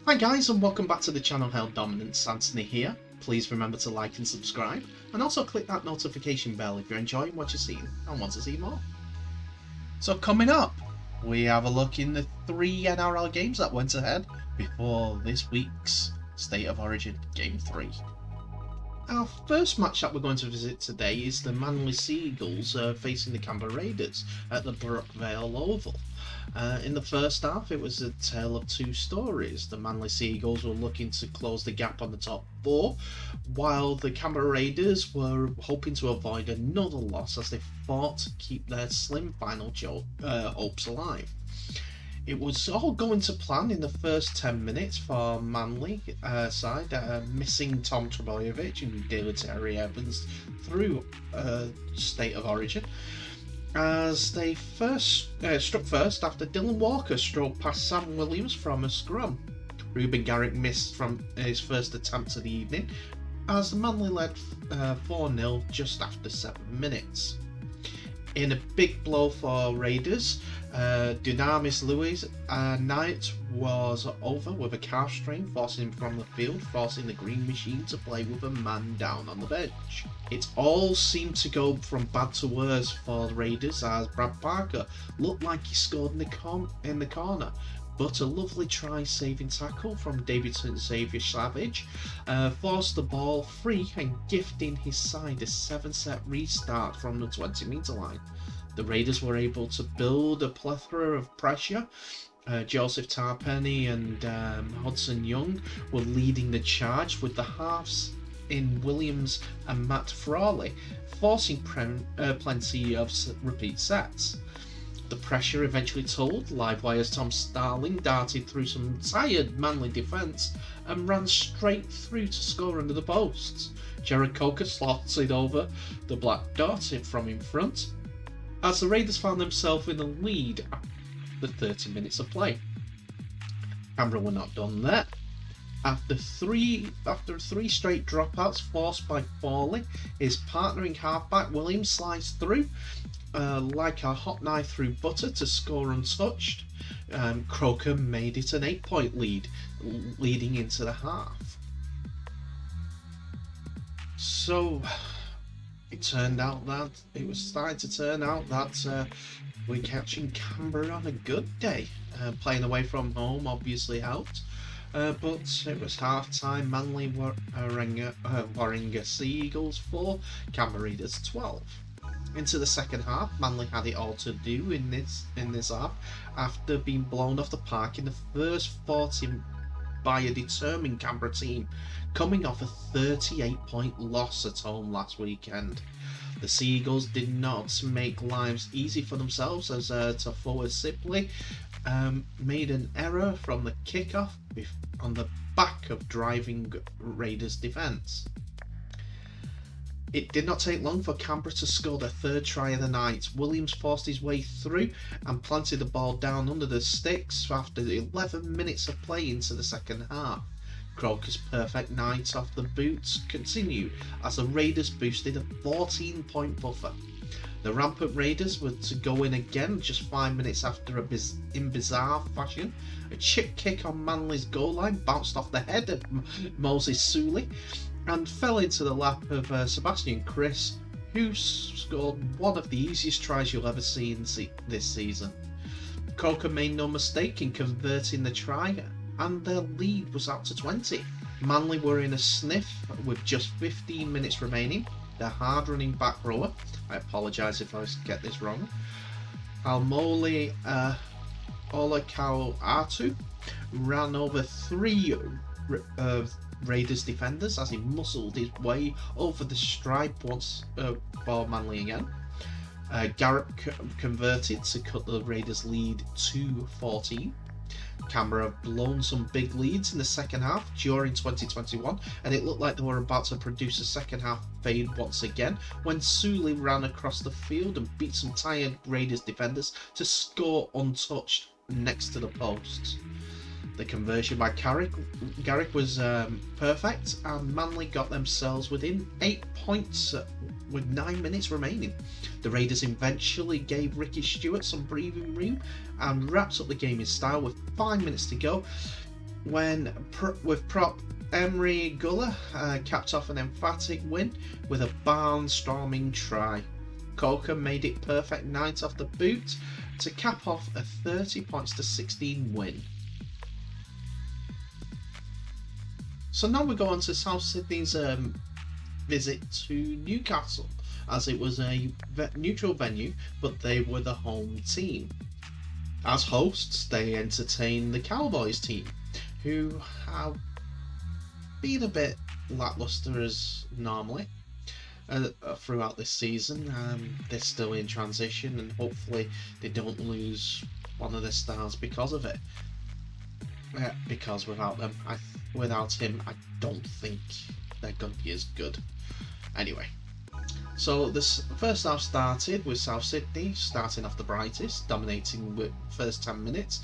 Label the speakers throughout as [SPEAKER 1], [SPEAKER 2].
[SPEAKER 1] Hi guys, and welcome back to the channel. Held Dominance. Anthony here. Please remember to like and subscribe, and also click that notification bell if you're enjoying what you're seeing and want to see more. So coming up, we have a look in the 3 NRL games that went ahead before this week's State of Origin Game 3. Our first match that we're going to visit today is the Manly Seagulls facing the Canberra Raiders at the Brookvale Oval. In the first half, it was a tale of two stories. The Manly Seagulls were looking to close the gap on the top 4, while the Canberra Raiders were hoping to avoid another loss as they fought to keep their slim final hopes alive. It was all going to plan in the first 10 minutes for Manly side, missing Tom Trbojevic and David Terry Evans through State of Origin, as they struck first after Dylan Walker strode past Sam Williams from a scrum. Ruben Garrick missed from his first attempt of the evening, as the Manly led 4-0 just after 7 minutes. In a big blow for Raiders, Dunamis Louis Knight was over with a calf strain, forcing him from the field, forcing the Green Machine to play with a man down on the bench. It all seemed to go from bad to worse for the Raiders, as Brad Parker looked like he scored in the corner, but a lovely try-saving tackle from Davidson Xavier Savage forced the ball free and gifting his side a 7-set restart from the 20-metre line. The Raiders were able to build a plethora of pressure. Joseph Tarpenny and Hudson Young were leading the charge, with the halves in Williams and Matt Frawley forcing plenty of repeat sets. The pressure eventually told. Livewire's Tom Starling darted through some tired Manly defence and ran straight through to score under the posts. Jared Coker slotted over the black dot from in front, as the Raiders found themselves in the lead after 30 minutes of play. Canberra were not done there. After three straight dropouts forced by Fawley, his partnering halfback Williams slides through like a hot knife through butter to score untouched. Croker made it an 8-point lead, leading into the half. So it turned out that it was starting to turn out that we're catching Canberra on a good day. Playing away from home obviously helped, but it was half time. Manly Warringah Seagulls 4, Canberra Raiders 12. Into the second half, Manly had it all to do in this half, after being blown off the park in the first 40 by a determined Canberra team, coming off a 38-point loss at home last weekend. The Seagulls did not make lives easy for themselves, as to forward Sipley made an error from the kickoff on the back of driving Raiders defence. It did not take long for Canberra to score their third try of the night. Williams forced his way through and planted the ball down under the sticks after 11 minutes of play into the second half. Croker's perfect night off the boots continued as the Raiders boosted a 14-point buffer. The rampant Raiders were to go in again just 5 minutes after, in bizarre fashion, a chip kick on Manly's goal line bounced off the head of Moses Suli and fell into the lap of Sebastian Chris, who scored one of the easiest tries you'll ever see in this season. Croker made no mistake in converting the try, and their lead was out to 20. Manly were in a sniff with just 15 minutes remaining. Their hard-running back rower, I apologise if I get this wrong, Almoli Olakau'atu, ran over 3 Raiders defenders as he muscled his way over the stripe once for Manly again. Garrett converted to cut the Raiders lead to 14. Canberra have blown some big leads in the second half during 2021, and it looked like they were about to produce a second half fade once again when Suli ran across the field and beat some tired Raiders defenders to score untouched next to the posts. The conversion by Garrick was perfect, and Manly got themselves within 8 points with 9 minutes remaining. The Raiders eventually gave Ricky Stewart some breathing room and wrapped up the game in style with 5 minutes to go. with prop Emery Guller capped off an emphatic win with a barnstorming try. Coker made it perfect night off the boot to cap off a 30 points to 16 win. So now we go on to South Sydney's visit to Newcastle, as it was a neutral venue, but they were the home team. As hosts, they entertained the Cowboys team, who have been a bit lackluster as normally throughout this season. They're still in transition, and hopefully they don't lose one of their stars because of it. Because without him, I don't think they're going to be as good. Anyway, so this first half started with South Sydney starting off the brightest, dominating with first 10 minutes,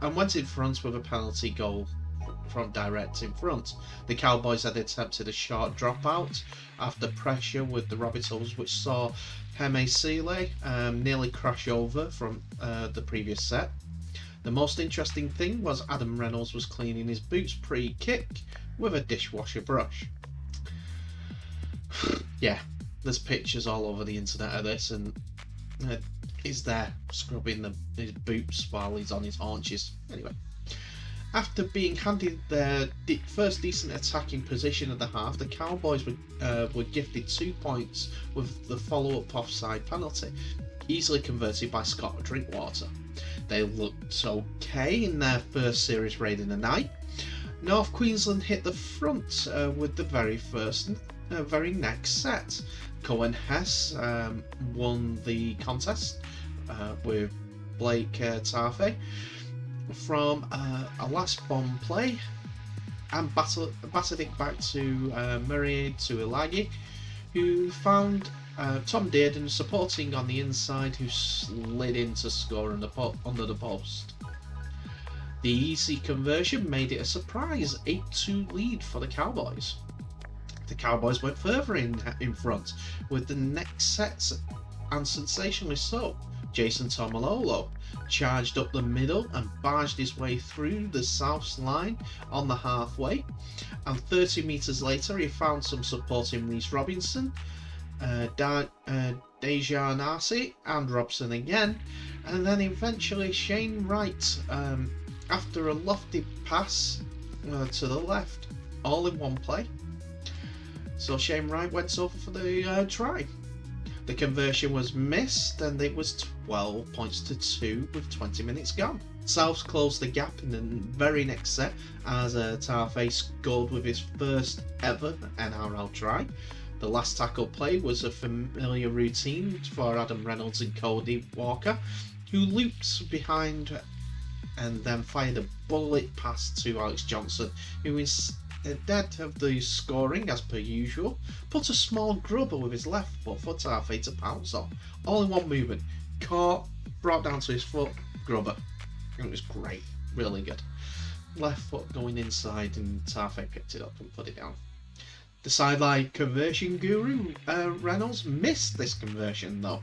[SPEAKER 1] and went in front with a penalty goal from direct in front. The Cowboys had attempted a short dropout after pressure with the Rabbitohs, which saw Heme Sele nearly crash over from the previous set. The most interesting thing was Adam Reynolds was cleaning his boots pre-kick with a dishwasher brush. Yeah, there's pictures all over the internet of this, and he's there scrubbing his boots while he's on his haunches. Anyway, after being handed their first decent attacking position of the half, the Cowboys were gifted 2 points with the follow-up offside penalty, easily converted by Scott Drinkwater. They looked okay in their first series raid in the night. North Queensland hit the front with the very next set. Cohen Hess won the contest with Blake Tarfe from a last bomb play, and battered it back to Murray Tuilagi, who found Tom Dearden supporting on the inside, who slid in to score under the post. The easy conversion made it a surprise 8-2 lead for the Cowboys. The Cowboys went further in front with the next set, and sensationally so. Jason Tomalolo charged up the middle and barged his way through the South's line on the halfway, and 30 metres later he found some support in Reece Robinson, Dejan Arce and Robson again, and then eventually Shane Wright after a lofty pass to the left, all in one play. So Shane Wright went over for the try. The conversion was missed, and it was 12 points to 2 with 20 minutes gone. South closed the gap in the very next set as Tarfe scored with his first ever NRL try. The last tackle play was a familiar routine for Adam Reynolds and Cody Walker, who looped behind and then fired a bullet pass to Alex Johnson, who instead of the scoring as per usual, put a small grubber with his left foot for Tarfe to pounce on, all in one movement. Caught, brought down to his foot, grubber. It was great, really good. Left foot going inside, and Tarfe picked it up and put it down. The sideline conversion guru Reynolds missed this conversion though.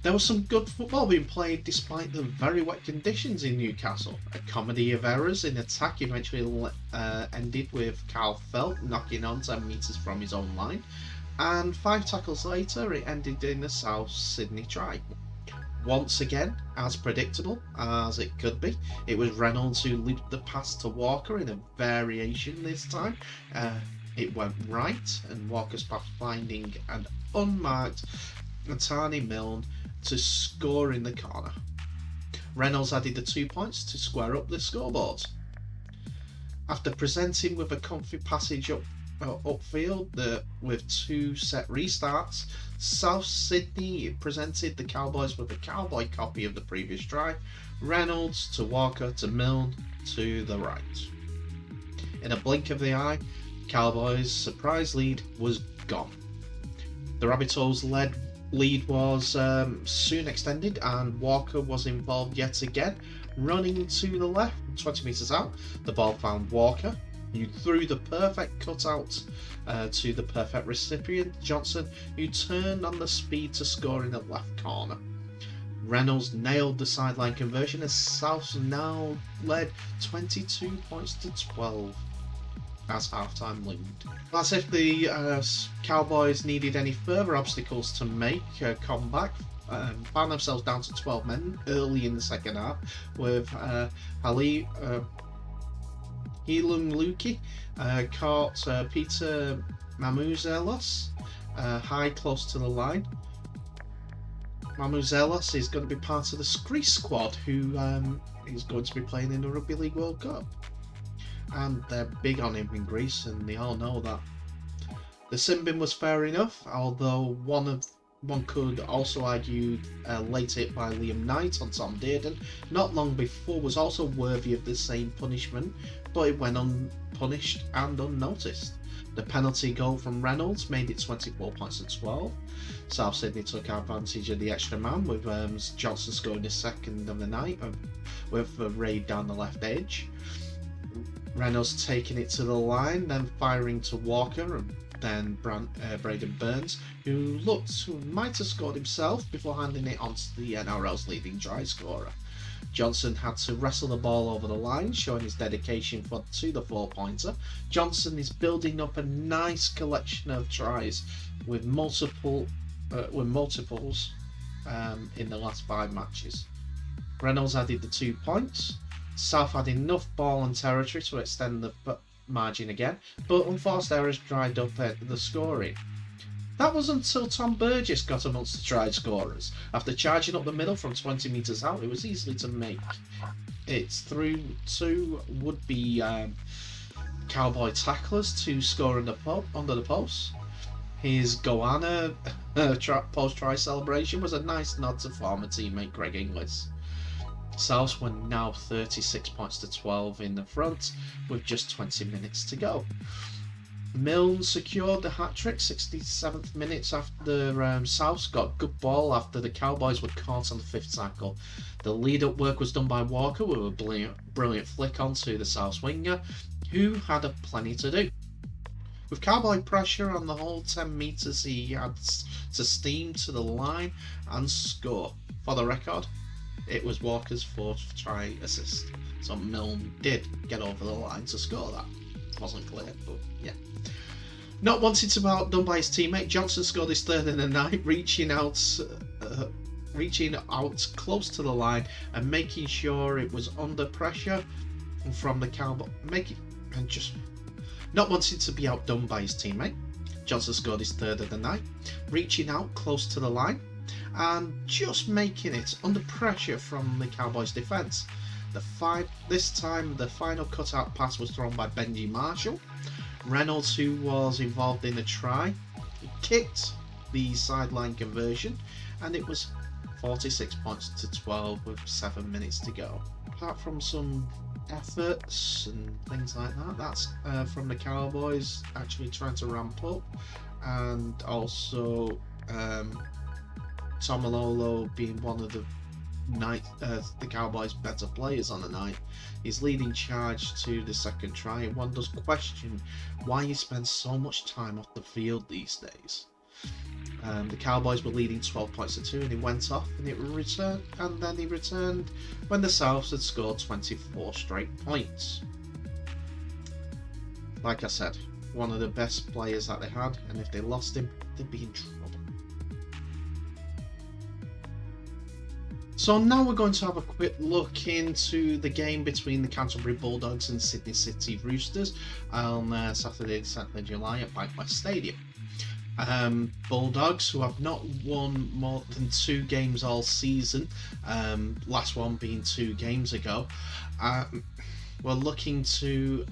[SPEAKER 1] There was some good football being played despite the very wet conditions in Newcastle. A comedy of errors in attack eventually ended with Carl Felt knocking on 10 metres from his own line, and 5 tackles later it ended in a South Sydney try. Once again, as predictable as it could be, it was Reynolds who looped the pass to Walker in a variation this time. It went right, and Walker's pass finding an unmarked Tani Milne to score in the corner. Reynolds added the 2 points to square up the scoreboard. After presenting with a comfy passage upfield with 2 set restarts, South Sydney presented the Cowboys with a Cowboy copy of the previous try. Reynolds to Walker to Milne to the right. In a blink of the eye, Cowboys' surprise lead was gone. The Rabbitohs' lead was soon extended, and Walker was involved yet again, running to the left 20 metres out. The ball found Walker, who threw the perfect cutout to the perfect recipient, Johnson, who turned on the speed to score in the left corner. Reynolds nailed the sideline conversion as Souths now led 22 points to 12 as halftime loomed. As if the Cowboys needed any further obstacles to make a comeback, found themselves down to 12 men early in the second half, with Heilung Luki caught Peter Mamuzelos high close to the line. Mamuzelos is going to be part of the Greece squad, who is going to be playing in the Rugby League World Cup. And they're big on him in Greece, and they all know that. The Simbin was fair enough, although one could also argue a late hit by Liam Knight on Tom Dearden not long before was also worthy of the same punishment, but it went unpunished and unnoticed. The penalty goal from Reynolds made it 24 points to 12. South Sydney took advantage of the extra man, with Johnson scoring his second of the night with a raid down the left edge. Reynolds taking it to the line, then firing to Walker, and then Braden Burns, who might have scored himself before handing it on to the NRL's leading try scorer. Johnson had to wrestle the ball over the line, showing his dedication to the 4-pointer. Johnson is building up a nice collection of tries with multiples in the last 5 matches. Reynolds added the 2 points. South had enough ball and territory to extend the margin again, but unforced errors dried up the scoring. That was until Tom Burgess got amongst the try scorers. After charging up the middle from 20 metres out, it was easy to make. It's through 2 would-be Cowboy tacklers to score under the post. His Goanna post-try celebration was a nice nod to former teammate Greg Inglis. Souths were now 36 points to 12 in the front with just 20 minutes to go. Milne secured the hat-trick 67th minutes after Souths got good ball after the Cowboys were caught on the 5th tackle. The lead-up work was done by Walker with a brilliant flick onto the Souths winger, who had plenty to do. With Cowboy pressure on the whole 10 metres, he had to steam to the line and score. For the record, it was Walker's 4th try assist, so Milne did get over the line to score that. It wasn't clear, but yeah. Not wanting to be outdone by his teammate, Johnson scored his 3rd in the night, reaching out close to the line and making sure it was under pressure from the Cowboys. Not wanting to be outdone by his teammate, Johnson scored his 3rd of the night, reaching out close to the line and just making it under pressure from the Cowboys' defence. This time, the final cutout pass was thrown by Benji Marshall. Reynolds, who was involved in the try, kicked the sideline conversion, and it was 46 points to 12 with 7 minutes to go. Apart from some efforts and things like that, that's from the Cowboys actually trying to ramp up, and also Tomalolo being one of the Cowboys' better players on the night. He's leading charge to the second try, and one does question why he spends so much time off the field these days. The Cowboys were leading 12 points to 2, and he went off, and he returned when the Souths had scored 24 straight points. Like I said, one of the best players that they had, and if they lost him, they'd be in trouble. So now we're going to have a quick look into the game between the Canterbury Bulldogs and Sydney City Roosters on Saturday the 2nd of July at Bankwest Stadium. Bulldogs, who have not won more than 2 games all season, last one being 2 games ago, were looking to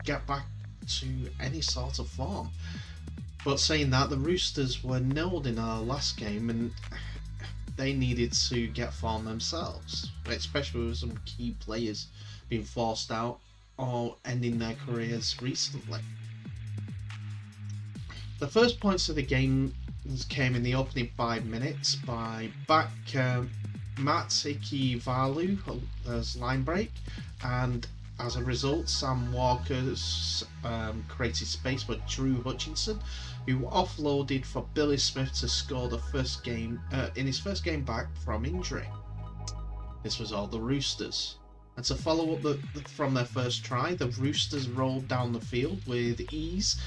[SPEAKER 1] get back to any sort of form. But saying that, the Roosters were nilled in our last game, and they needed to get form themselves, especially with some key players being forced out or ending their careers recently. The first points of the game came in the opening 5 minutes by Matt Ikivalu as line break, and As a result, Sam Walker created space for Drew Hutchinson, who offloaded for Billy Smith to score the first game in his first game back from injury. This was all the Roosters. And to follow up from their first try, the Roosters rolled down the field with ease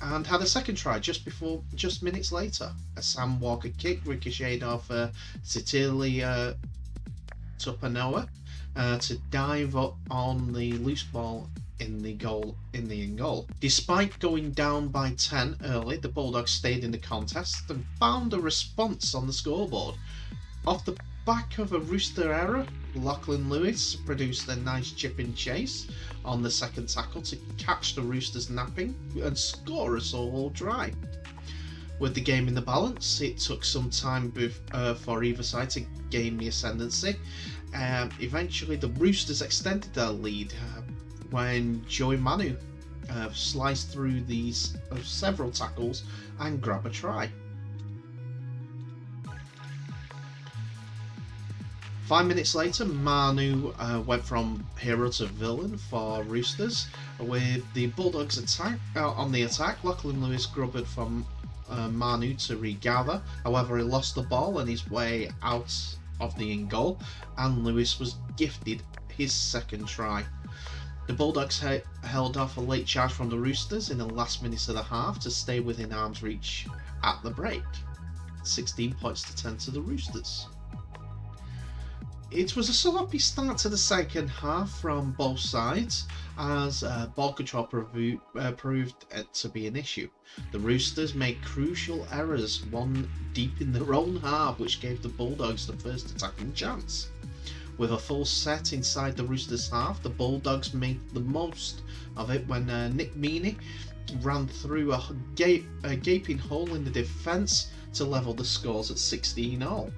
[SPEAKER 1] and had a second try just minutes later. A Sam Walker kick ricocheted off Sitili Tupanoa to dive up on the loose ball in the goal. Despite going down by 10 early, the Bulldogs stayed in the contest and found a response on the scoreboard. Off the back of a Rooster error, Lachlan Lewis produced a nice chip and chase on the second tackle to catch the Roosters napping and score a solo try. With the game in the balance, it took some time for either side to gain the ascendancy. Eventually, the Roosters extended their lead when Joey Manu sliced through these several tackles and grabbed a try. 5 minutes later, Manu went from hero to villain for Roosters. With the Bulldogs on the attack, Lachlan Lewis grubbed from Manu to regather. However, he lost the ball on his way out of the in goal, and Lewis was gifted his second try. The Bulldogs held off a late charge from the Roosters in the last minutes of the half to stay within arm's reach at the break. 16 points to 10 to the Roosters. It was a sloppy start to the second half from both sides, as ball control proved to be an issue. The Roosters made crucial errors, one deep in their own half, which gave the Bulldogs the first attacking chance. With a full set inside the Roosters half, the Bulldogs made the most of it when Nick Meaney ran through a gaping hole in the defence to level the scores at 16-all.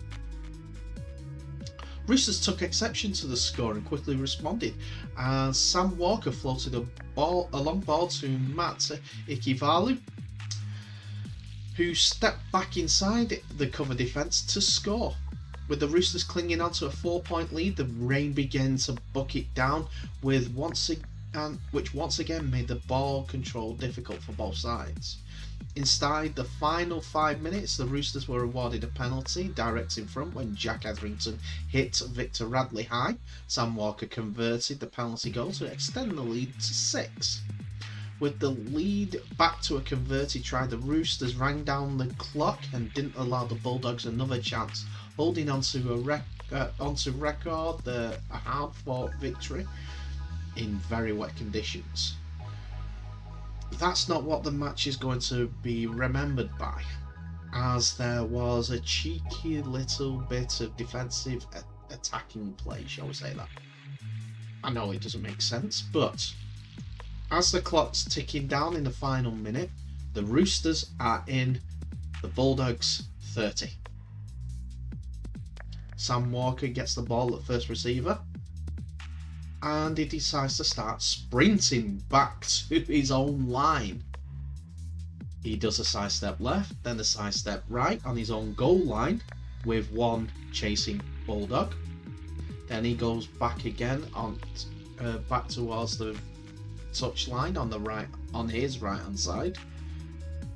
[SPEAKER 1] Roosters took exception to the score and quickly responded as Sam Walker floated a long ball to Matt Ikivalu, who stepped back inside the cover defence to score. With the Roosters clinging on to a 4-point lead, the rain began to bucket down, which once again made the ball control difficult for both sides. Inside the final 5 minutes, the Roosters were awarded a penalty direct in front when Jack Etherington hit Victor Radley high. Sam Walker converted the penalty goal to extend the lead to 6. With the lead back to a converted try, the Roosters rang down the clock and didn't allow the Bulldogs another chance, holding onto record a hard-fought victory in very wet conditions. That's not what the match is going to be remembered by, as there was a cheeky little bit of defensive attacking play, shall we say that. I know it doesn't make sense, but as the clock's ticking down in the final minute, the Roosters are in, the Bulldogs 30. Sam Walker gets the ball at first receiver, and he decides to start sprinting back to his own line. He does a sidestep left, then a sidestep right on his own goal line with one chasing Bulldog. Then he goes back again back towards the touch line on his right hand side,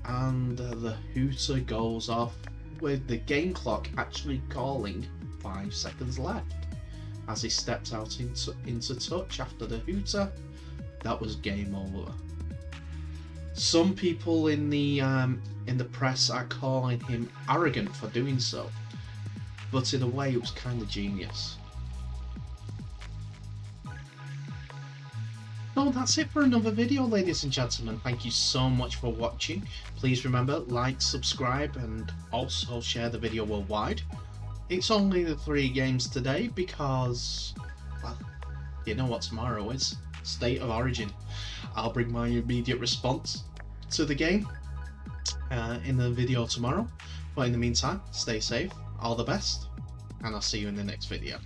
[SPEAKER 1] and the hooter goes off with the game clock actually calling 5 seconds left. As he steps out into touch after the hooter, that was game over. Some people in the press are calling him arrogant for doing so, but in a way it was kind of genius. So that's it for another video, ladies and gentlemen. Thank you so much for watching. Please remember, like, subscribe, and also share the video worldwide. It's only the 3 games today because, well, you know what tomorrow is. State of Origin. I'll bring my immediate response to the game in the video tomorrow. But in the meantime, stay safe, all the best, and I'll see you in the next video.